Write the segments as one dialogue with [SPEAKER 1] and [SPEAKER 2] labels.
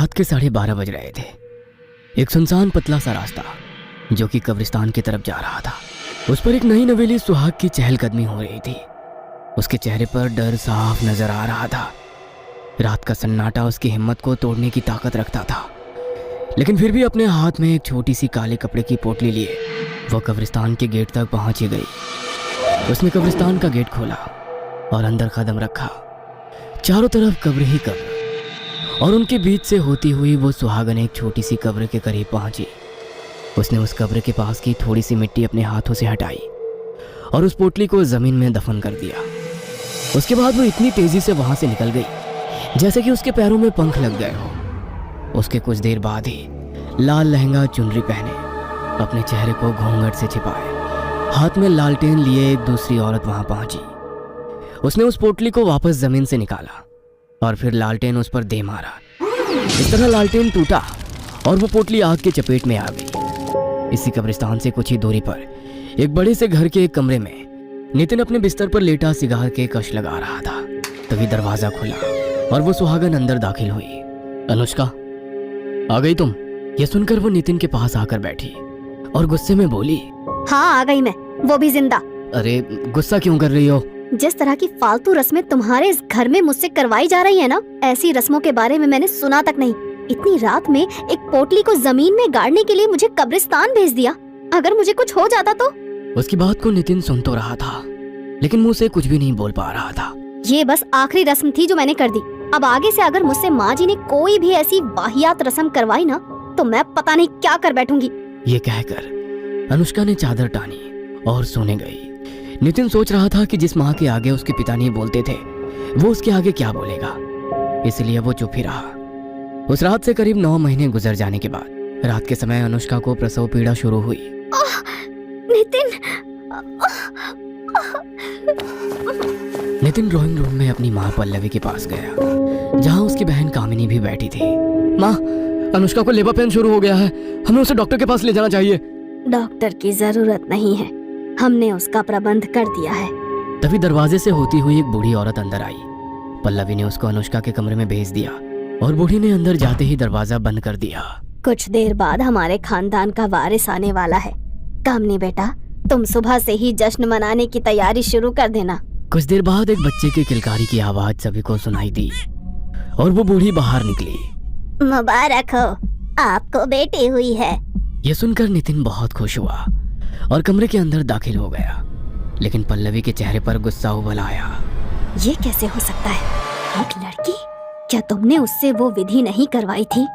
[SPEAKER 1] रात के 12:30 बज रहे थे। एक सुनसान पतला सा रास्ता जो कि कब्रिस्तान की तरफ जा रहा था, उस पर एक नई नवेली सुहाग की चहलकदमी हो रही थी। उसके चेहरे पर डर साफ नजर आ रहा था। रात का सन्नाटा उसकी हिम्मत को तोड़ने की ताकत रखता था, लेकिन फिर भी अपने हाथ में एक छोटी सी काले कपड़े की पोटली लिए वह कब्रिस्तान के गेट तक पहुंच गई। उसने कब्रिस्तान का गेट खोला और अंदर कदम रखा। चारों तरफ कब्र ही कब्र, और उनके बीच से होती हुई वो सुहागन एक छोटी सी कब्र के करीब पहुंची। उसने उस कब्र के पास की थोड़ी सी मिट्टी अपने हाथों से हटाई और उस पोटली को जमीन में दफन कर दिया। उसके बाद वो इतनी तेजी से वहां से निकल गई जैसे कि उसके पैरों में पंख लग गए हो। उसके कुछ देर बाद ही लाल लहंगा चुनरी पहने, अपने चेहरे को घूंघट से छिपाए, हाथ में लालटेन लिए एक दूसरी औरत वहां पहुंची। उसने उस पोटली को वापस जमीन से निकाला और फिर लालटेन उस पर दे मारा। इस तरह लालटेन टूटा और वो पोटली आग के चपेट में आ गई। इसी कब्रिस्तान से कुछ ही दूरी पर एक बड़े से घर के एक कमरे में नितिन अपने बिस्तर पर लेटा सिगार के कश लगा रहा था। तभी दरवाजा खुला और वो सुहागन अंदर दाखिल हुई। अनुष्का, आ गई तुम? यह सुनकर वो नितिन के पास आकर बैठी और गुस्से में बोली,
[SPEAKER 2] हाँ आ गई मैं, वो भी जिंदा।
[SPEAKER 1] अरे गुस्सा क्यों कर रही हो?
[SPEAKER 2] जिस तरह की फालतू रस्में तुम्हारे इस घर में मुझसे करवाई जा रही है ना, ऐसी रस्मों के बारे में मैंने सुना तक नहीं। इतनी रात में एक पोटली को जमीन में गाड़ने के लिए मुझे कब्रिस्तान भेज दिया। अगर मुझे कुछ हो जाता तो?
[SPEAKER 1] उसकी बात को नितिन सुन तो रहा था, लेकिन मुंह से कुछ भी नहीं बोल पा रहा था।
[SPEAKER 2] ये बस आखिरी रस्म थी जो मैंने कर दी। अब आगे से अगर मुझसे माँ जी ने कोई भी ऐसी वाहियात रस्म करवाई ना, तो मैं पता नहीं क्या कर बैठूंगी।
[SPEAKER 1] ये कहकर अनुष्का ने चादर टानी और सोने गई। नितिन सोच रहा था कि जिस माँ के आगे उसके पिता नहीं बोलते थे, वो उसके आगे क्या बोलेगा, इसलिए वो चुप ही रहा। उस रात से करीब 9 महीने गुजर जाने के बाद रात के समय अनुष्का को प्रसव पीड़ा शुरू हुई। नितिन ड्राइंग रूम में अपनी माँ पल्लवी के पास गया, जहाँ उसकी बहन कामिनी भी बैठी थी। माँ, अनुष्का को लेबर पेन शुरू हो गया है, हमें उसे डॉक्टर के पास ले जाना चाहिए।
[SPEAKER 2] डॉक्टर की जरूरत नहीं है, हमने उसका प्रबंध कर दिया है।
[SPEAKER 1] तभी दरवाजे से होती हुई एक बूढ़ी औरत अंदर आई। पल्लवी ने उसको अनुष्का के कमरे में भेज दिया और बूढ़ी ने अंदर जाते ही दरवाजा बंद कर दिया।
[SPEAKER 2] कुछ देर बाद हमारे खानदान का वारिस आने वाला है। कामनी बेटा, तुम सुबह से ही जश्न मनाने की तैयारी शुरू कर देना।
[SPEAKER 1] कुछ देर बाद एक बच्चे की किलकारी की आवाज सभी को सुनाई दी और वो बूढ़ी बाहर निकली।
[SPEAKER 2] मुबारक हो, आपको बेटी हुई है।
[SPEAKER 1] ये सुनकर नितिन बहुत खुश हुआ और कमरे के अंदर दाखिल हो गया, लेकिन पल्लवी के चेहरे पर गुस्सा उबल आया।
[SPEAKER 2] ये कैसे हो सकता है? एक लड़की? क्या तुमने उससे वो विधि नहीं करवाई थी?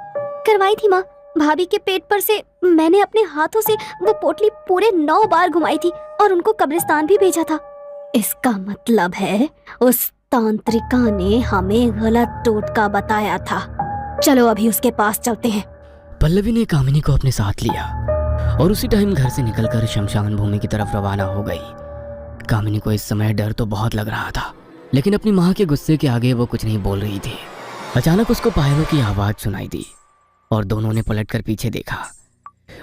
[SPEAKER 2] करवाई थी माँ। भाभी के पेट पर से मैंने अपने हाथों से वो पोटली पूरे 9 बार घुमाई थी और उनको कब्रिस्तान भी भेजा था। इसका मतलब है उस तांत्रिका ने हमें गलत टोटका बताया था। चलो अभी उसके पास चलते हैं।
[SPEAKER 1] पल्लवी ने कामिनी को अपने साथ लिया और उसी टाइम घर से निकलकर शमशान भूमि की तरफ रवाना हो गई। कामिनी को इस समय डर तो बहुत लग रहा था, लेकिन अपनी माँ के गुस्से के आगे वो कुछ नहीं बोल रही थी। अचानक उसको पायलों की आवाज सुनाई दी और दोनों ने पलटकर पीछे देखा।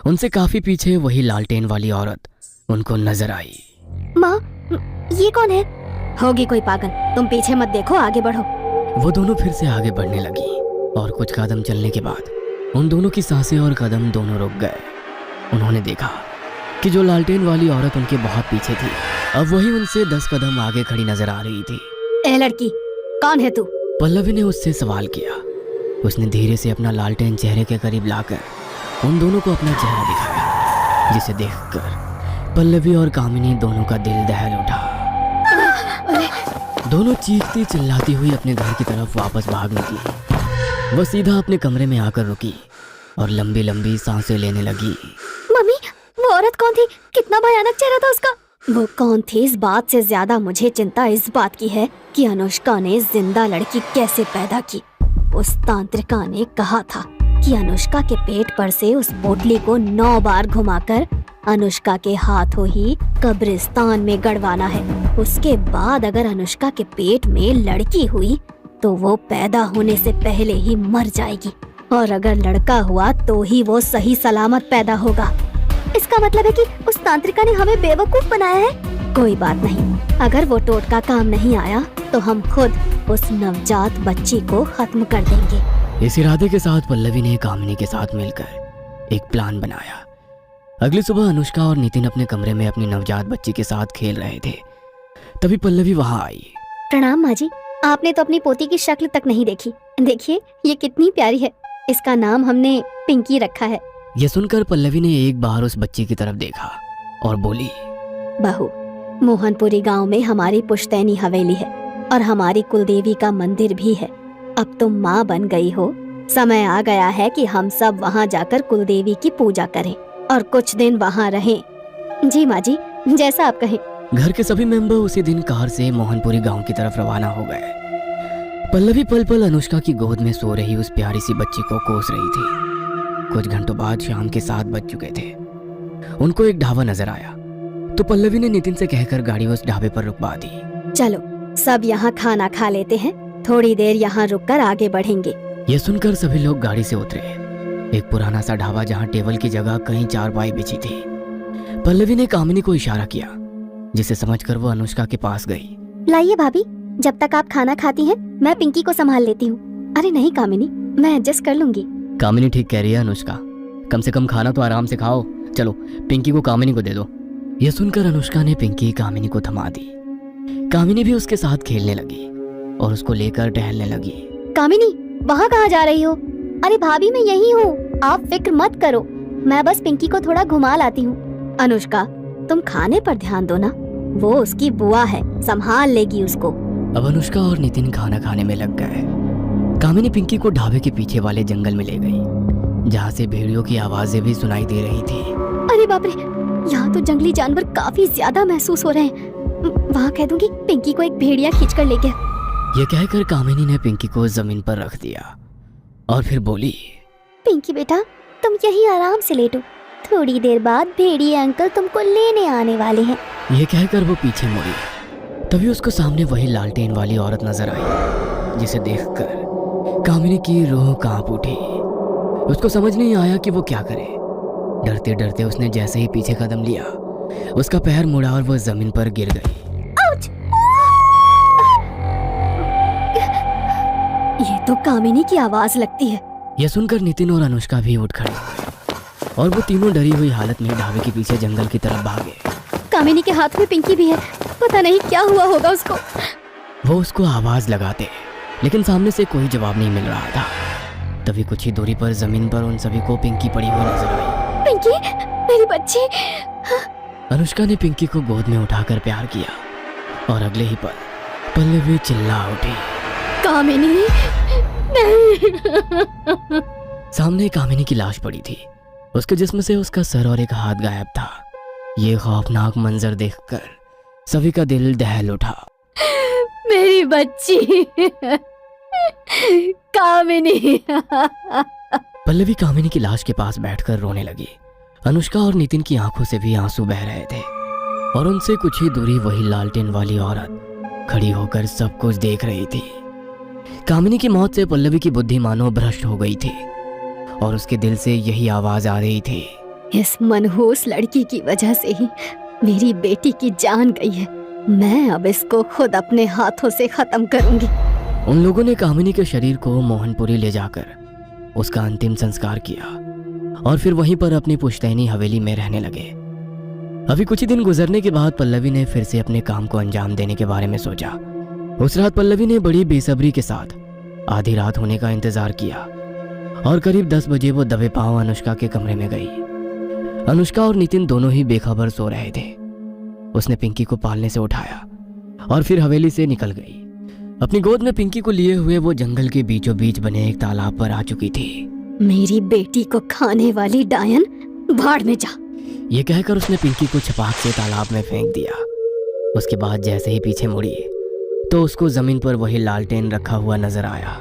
[SPEAKER 1] उनसे काफी पीछे वही लालटेन वाली औरत उनको नजर आई।
[SPEAKER 2] माँ, ये कौन है? होगी कोई पागल, तुम पीछे मत देखो, आगे बढ़ो।
[SPEAKER 1] वो दोनों फिर से आगे बढ़ने लगी और कुछ कदम चलने के बाद उन दोनों की सांसें और कदम दोनों रुक गए। उन्होंने देखा कि जो लालटेन वाली औरत उनके बहुत पीछे थी, अब वही उनसे 10 कदम आगे खड़ी नजर आ रही थी।
[SPEAKER 2] ए लड़की, कौन है तू?
[SPEAKER 1] पल्लवी ने उससे सवाल किया। उसने धीरे से अपना लालटेन चेहरे के करीब लाकर उन दोनों को अपना चेहरा दिखाया, जिसे देखकर पल्लवी और कामिनी दोनों का दिल दहल उठा। दोनों चीखती चिल्लाती हुई अपने घर की तरफ वापस भाग निकली। वह सीधा अपने कमरे में आकर रुकी और लंबी लंबी सांसें लेने लगी।
[SPEAKER 2] मम्मी, वो औरत कौन थी? कितना भयानक चेहरा था उसका। वो कौन थी इस बात से ज्यादा मुझे चिंता इस बात की है कि अनुष्का ने जिंदा लड़की कैसे पैदा की। उस तांत्रिका ने कहा था कि अनुष्का के पेट पर से उस पोटली को 9 बार घुमाकर अनुष्का के हाथों ही कब्रिस्तान में गड़वाना है। उसके बाद अगर अनुष्का के पेट में लड़की हुई तो वो पैदा होने से पहले ही मर जाएगी, और अगर लड़का हुआ तो ही वो सही सलामत पैदा होगा। इसका मतलब है कि उस तांत्रिका ने हमें बेवकूफ बनाया है। कोई बात नहीं, अगर वो टोटका काम नहीं आया तो हम खुद उस नवजात बच्ची को खत्म कर देंगे।
[SPEAKER 1] इस इरादे के साथ पल्लवी ने कामिनी के साथ मिलकर एक प्लान बनाया। अगली सुबह अनुष्का और नितिन अपने कमरे में अपनी नवजात बच्ची के साथ खेल रहे थे। तभी पल्लवी वहां आई।
[SPEAKER 2] प्रणाम माँ जी, आपने तो अपनी पोती की शक्ल तक नहीं देखी। देखिए ये कितनी प्यारी है, इसका नाम हमने पिंकी रखा है।
[SPEAKER 1] यह सुनकर पल्लवी ने एक बार उस बच्ची की तरफ देखा और बोली,
[SPEAKER 2] बहू, मोहनपुरी गांव में हमारी पुश्तैनी हवेली है और हमारी कुलदेवी का मंदिर भी है। अब तुम माँ बन गई हो, समय आ गया है कि हम सब वहाँ जाकर कुलदेवी की पूजा करें और कुछ दिन वहाँ रहें। जी माँ जी, जैसा आप कहें।
[SPEAKER 1] घर के सभी मेंबर उसी दिन कार से मोहनपुरी गांव की तरफ रवाना हो गए। पल्लवी पल पल अनुष्का की गोद में सो रही उस प्यारी सी बच्ची को कोस रही थी। कुछ घंटों बाद शाम के 7 बज चुके थे। उनको एक ढाबा नजर आया तो पल्लवी ने नितिन से कहकर गाड़ी उस ढाबे पर रुकवा दी।
[SPEAKER 2] चलो सब यहाँ खाना खा लेते हैं, थोड़ी देर यहाँ रुककर आगे बढ़ेंगे।
[SPEAKER 1] ये सुनकर सभी लोग गाड़ी से उतरे। एक पुराना सा ढाबा जहाँ टेबल की जगह कहीं चारपाई बिछी थी। पल्लवी ने कामिनी को इशारा किया, जिसे समझकर वो अनुष्का के पास गई।
[SPEAKER 2] लाइए भाभी, जब तक आप खाना खाती हैं मैं पिंकी को संभाल लेती हूँ। अरे नहीं कामिनी, मैं एडजस्ट कर लूंगी।
[SPEAKER 1] कामिनी ठीक कह रही है अनुष्का, कम से कम खाना तो आराम से खाओ। चलो पिंकी को कामिनी को दे दो। यह सुनकर अनुष्का ने पिंकी कामिनी को थमा दी। कामिनी भी उसके साथ खेलने लगी और उसको लेकर टहलने लगी।
[SPEAKER 2] कामिनी, वहाँ कहाँ जा रही हो? अरे भाभी मैं यही हूँ, आप फिक्र मत करो, मैं बस पिंकी को थोड़ा घुमा लाती हूँ। अनुष्का तुम खाने पर ध्यान दो ना, वो उसकी बुआ है, संभाल लेगी उसको।
[SPEAKER 1] अब अनुष्का और नितिन खाना खाने में लग गए। कामिनी पिंकी को ढाबे के पीछे वाले जंगल में ले गई, जहाँ से भेड़ियों की आवाजें भी सुनाई दे रही थी।
[SPEAKER 2] अरे बाप रे, यहाँ तो जंगली जानवर काफी ज्यादा महसूस हो रहे हैं। वहाँ कह दूंगी पिंकी को एक भेड़िया खींच कर ले गया।
[SPEAKER 1] ये कहकर कामिनी ने पिंकी को जमीन पर रख दिया और फिर बोली,
[SPEAKER 2] पिंकी बेटा तुम यहीं आराम से लेटो, थोड़ी देर बाद भेड़िया अंकल तुमको लेने आने वाले हैं।
[SPEAKER 1] ये कहकर वो पीछे मुड़ी। तभी उसको सामने वही लालटेन वाली औरत नजर आई, जिसे देखकर कामिनी की रूह कांप उठी। उसको समझ नहीं आया कि वो क्या करे। डरते डरते उसने जैसे ही पीछे कदम लिया, उसका पैर मुड़ा और वो जमीन पर गिर गई।
[SPEAKER 2] ये तो कामिनी की आवाज लगती है।
[SPEAKER 1] यह सुनकर नितिन और अनुष्का भी उठ खड़े और वो तीनों डरी हुई हालत में ढाबे के पीछे जंगल की तरफ भागे।
[SPEAKER 2] कामिनी के हाथ में पिंकी भी है, पता नहीं क्या हुआ होगा उसको।
[SPEAKER 1] वो उसको आवाज लगाते लेकिन सामने से कोई जवाब नहीं मिल रहा था। तभी कुछ ही दूरी पर जमीन पर उन सभी को पिंकी पड़ी हुई नजर आई।
[SPEAKER 2] पिंकी, मेरी बच्ची।
[SPEAKER 1] अनुष्का ने पिंकी को गोद में उठाकर प्यार किया और अगले ही पल पल्लवी चिल्ला उठी,
[SPEAKER 2] कामिनी नहीं।
[SPEAKER 1] सामने कामिनी की लाश पड़ी थी। उसके जिस्म से उसका सर और एक हाथ गायब था। ये खौफनाक मंजर देखकर सभी का दिल दहल उठा।
[SPEAKER 2] मेरी बच्ची कामिनी।
[SPEAKER 1] पल्लवी कामिनी की लाश के पास बैठकर रोने लगी। अनुष्का और नितिन की आंखों से भी आंसू बह रहे थे और उनसे कुछ ही दूरी वही लालटेन वाली औरत खड़ी होकर सब कुछ देख रही थी। कामिनी की मौत से पल्लवी की बुद्धि मानो भ्रष्ट हो गई थी और उसके दिल से यही आवाज आ रही थी,
[SPEAKER 2] इस मनहूस लड़की की वजह से ही मेरी बेटी की जान गई है। मैं अब इसको खुद अपने हाथों से खत्म करूंगी।
[SPEAKER 1] उन लोगों ने कामिनी के शरीर को मोहनपुरी ले जाकर उसका अंतिम संस्कार किया और फिर वहीं पर अपनी पुश्तैनी हवेली में रहने लगे। अभी कुछ ही दिन गुजरने के बाद पल्लवी ने फिर से अपने काम को अंजाम देने के बारे में सोचा। उस रात पल्लवी ने बड़ी बेसब्री के साथ आधी रात होने का इंतजार किया और करीब 10 बजे वो दबे पांव अनुष्का के कमरे में गई। अनुष्का और नितिन दोनों ही बेखबर सो रहे थे। उसने पिंकी को पालने से उठाया और फिर हवेली से निकल गई। अपनी गोद में पिंकी को लिए हुए वो जंगल के बीचों बीच बने एक तालाब पर आ चुकी थी।
[SPEAKER 2] मेरी बेटी को खाने वाली डायन, भाड़ में जा।
[SPEAKER 1] ये कहकर उसने पिंकी को छपाक से तालाब में फेंक दिया। उसके बाद जैसे ही पीछे मुड़ी तो उसको जमीन पर वही लालटेन रखा हुआ नजर आया।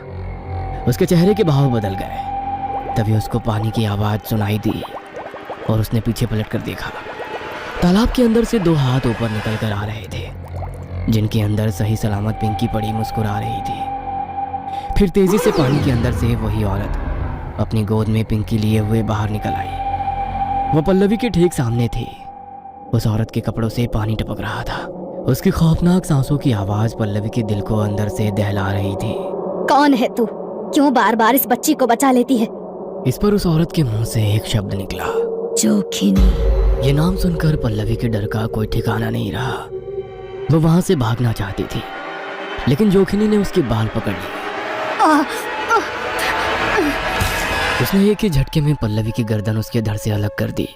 [SPEAKER 1] उसके चेहरे के भाव बदल गए। तभी उसको पानी की आवाज सुनाई दी और उसने पीछे पलट कर देखा। तालाब के अंदर से 2 हाथ ऊपर निकल कर आ रहे थे, जिनके अंदर सही सलामत पिंकी पड़ी मुस्कुरा रही थी। फिर तेजी से पानी के अंदर से वही औरत अपनी गोद में पिंकी लिए हुए बाहर निकल आई। वो पल्लवी के ठीक सामने थी। उस औरत के कपड़ों से पानी टपक रहा था। उसकी खौफनाक सांसों की आवाज पल्लवी के दिल को अंदर से दहला रही थी।
[SPEAKER 2] कौन है तू? क्यों बार बार इस बच्ची को बचा लेती है?
[SPEAKER 1] इस पर उस औरत के मुंह से एक शब्द निकला,
[SPEAKER 2] जोखिनी।
[SPEAKER 1] ये नाम सुनकर पल्लवी के डर का कोई ठिकाना नहीं रहा। वो वहां से भागना चाहती थी, लेकिन जोखिनी ने उसके बाल पकड़ लिए। उसने एक ही झटके में पल्लवी की गर्दन उसके धड़ से अलग कर दी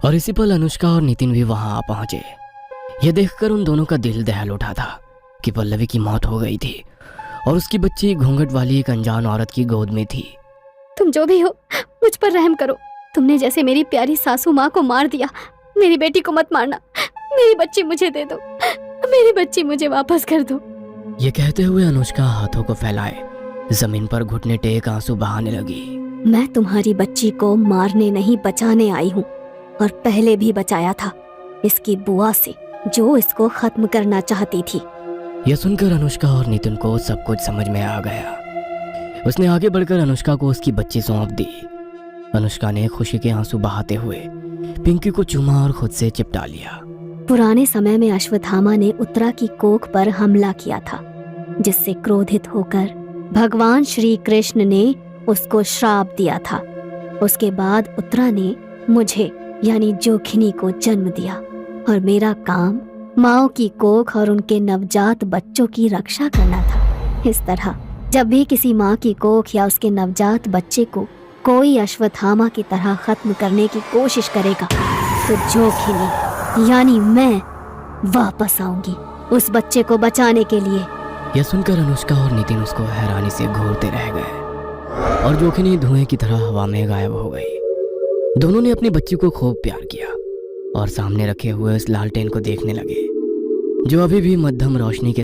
[SPEAKER 1] और इसी पल अनुष्का और नितिन भी वहां आ पहुंचे। यह देखकर उन दोनों का दिल दहल उठा था कि पल्लवी की मौत हो गई थी और उसकी बच्ची घूंघट वाली एक अनजान औरत की गोद में थी।
[SPEAKER 2] तुम जो भी हो, मुझ पर रहम करो। तुमने जैसे मेरी प्यारी सासू माँ को मार दिया, मेरी बेटी को मत मारना। मेरी बच्ची मुझे दे दो, मेरी बच्ची मुझे वापस कर दो।
[SPEAKER 1] ये कहते हुए अनुष्का हाथों को फैलाए जमीन पर घुटने टेक आंसू बहाने लगी।
[SPEAKER 2] मैं तुम्हारी बच्ची को मारने नहीं बचाने आई हूँ, और पहले भी बचाया था इसकी बुआ से, जो इसको खत्म करना चाहती थी।
[SPEAKER 1] यह सुनकर अनुष्का और नितिन को सब कुछ समझ में आ गया। उसने आगे बढ़कर अनुष्का को उसकी बच्ची सौंप दी। अनुष्का ने खुशी के आंसू बहाते हुए पिंकी को चूमा और खुद से चिपटा लिया।
[SPEAKER 2] पुराने समय में अश्वत्थामा ने उत्तरा की कोख पर हमला किया था, जिससे क्रोधित होकर भगवान श्री कृष्ण ने उसको श्राप दिया था। उसके बाद उत्तरा ने मुझे यानी जोखिनी को जन्म दिया, और मेरा काम माओ की कोख और उनके नवजात बच्चों की रक्षा करना था। इस तरह जब भी किसी माँ की कोख या उसके नवजात बच्चे को कोई अश्वत्थामा की तरह खत्म करने की कोशिश करेगा, तो जोखिनी यानी मैं वापस आऊंगी उस बच्चे को बचाने के लिए।
[SPEAKER 1] यह सुनकर अनुष्का और नितिन उसको हैरानी से घूरते रह गए और जोखिनी धुएं की तरह हवा में गायब हो गई। दोनों ने अपनी बच्ची को खूब प्यार किया और सामने रखे हुए उस लालटेन को देखने लगे, जो अभी भी मध्यम रोशनी के